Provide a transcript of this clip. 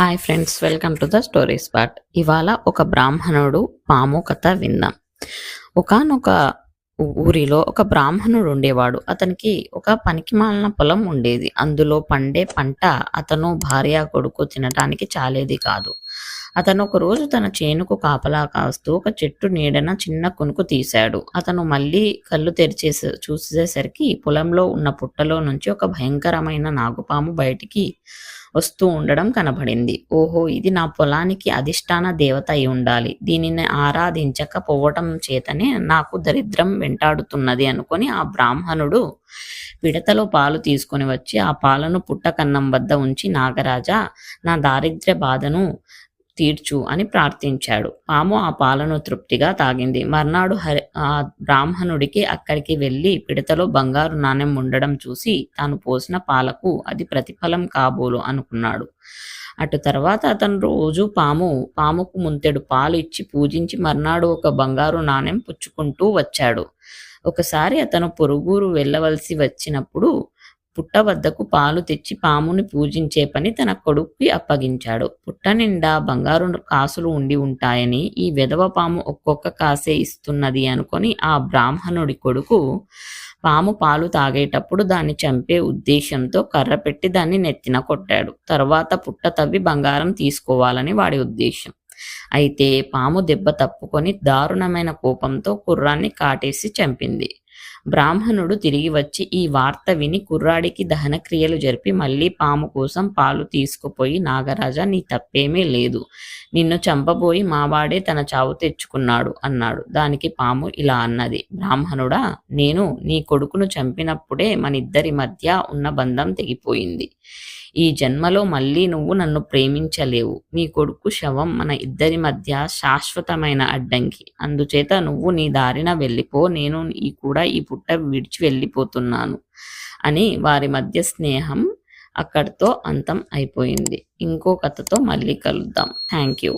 Hi friends, welcome to the story spot. ఇవాళ ఒక బ్రాహ్మణుడు పాము కథ విందాం. ఒకానొక ఊరిలో ఒక బ్రాహ్మణుడు ఉండేవాడు. అతనికి ఒక పనికిమాలిన పొలం ఉండేది. అందులో పండే పంట అతను భార్య కొడుకు తినటానికి చాలేది కాదు. అతను ఒక రోజు తన చేనుకు కాపలా కాస్తూ ఒక చెట్టు నీడన చిన్న కునుకు తీశాడు. అతను మళ్ళీ కళ్ళు చూసేసరికి పొలంలో ఉన్న పుట్టలో నుంచి ఒక భయంకరమైన నాగుపాము బయటికి వస్తూ ఉండడం కనబడింది. ఓహో, ఇది నా పొలానికి అధిష్టాన దేవత అయి ఉండాలి. దీనిని ఆరాధించకపోవటం చేతనే నాకు దరిద్రం వెంటాడుతున్నది అనుకొని ఆ బ్రాహ్మణుడు పిడతలో పాలు తీసుకొని వచ్చి ఆ పాలను పుట్ట కన్నం వద్ద ఉంచి, నాగరాజా, నా దారిద్ర్య బాధను తీర్చు అని ప్రార్థించాడు. పాము ఆ పాలను తృప్తిగా తాగింది. మర్నాడు ఆ బ్రాహ్మణుడికి అక్కడికి వెళ్ళి పిడతలో బంగారు నాణెం ఉండడం చూసి తాను పోసిన పాలకు అది ప్రతిఫలం కాబోలు అనుకున్నాడు. అటు తర్వాత అతను రోజు పాముకు ముంతెడు పాలు ఇచ్చి పూజించి మర్నాడు ఒక బంగారు నాణెం పుచ్చుకుంటూ వచ్చాడు. ఒకసారి అతను పొరుగురు వెళ్ళవలసి వచ్చినప్పుడు పుట్ట వద్దకు పాలు తెచ్చి పాముని పూజించే పని తన కొడుక్కి అప్పగించాడు. పుట్ట నిండా బంగారు కాసులు ఉండి ఉంటాయని ఈ వెధవ పాము ఒక్కొక్క కాసే ఇస్తున్నది అనుకొని ఆ బ్రాహ్మణుడి కొడుకు పాము పాలు తాగేటప్పుడు దాన్ని చంపే ఉద్దేశంతో కర్ర పెట్టి దాన్ని నెత్తిన కొట్టాడు. తర్వాత పుట్ట తవ్వి బంగారం తీసుకోవాలని వాడి ఉద్దేశం. అయితే పాము దెబ్బ తప్పుకొని దారుణమైన కోపంతో కుర్రాన్ని కాటేసి చంపింది. బ్రాహ్మణుడు తిరిగి వచ్చి ఈ వార్త విని కుర్రాడికి దహన క్రియలు జరిపి మళ్ళీ పాము కోసం పాలు తీసుకుపోయి, నాగరాజా, నీ తప్పేమీ లేదు, నిన్ను చంపబోయి మావాడే తన చావు తెచ్చుకున్నాడు అన్నాడు. దానికి పాము ఇలా అన్నది: బ్రాహ్మణుడా, నేను నీ కొడుకును చంపినప్పుడే మనిద్దరి మధ్య ఉన్న బంధం తెగిపోయింది. ఈ జన్మలో మళ్ళీ నువ్వు నన్ను ప్రేమించలేవు. నీ కొడుకు శవం మన ఇద్దరి మధ్య శాశ్వతమైన అడ్డంకి. అందుచేత నువ్వు నీ దారిన వెళ్ళిపో, నేను కూడా ఈ పుట్ట విడిచి వెళ్ళిపోతున్నాను అని వారి మధ్య స్నేహం అక్కడితో అంతం అయిపోయింది. ఇంకో కథతో మళ్ళీ కలుద్దాం. Thank you.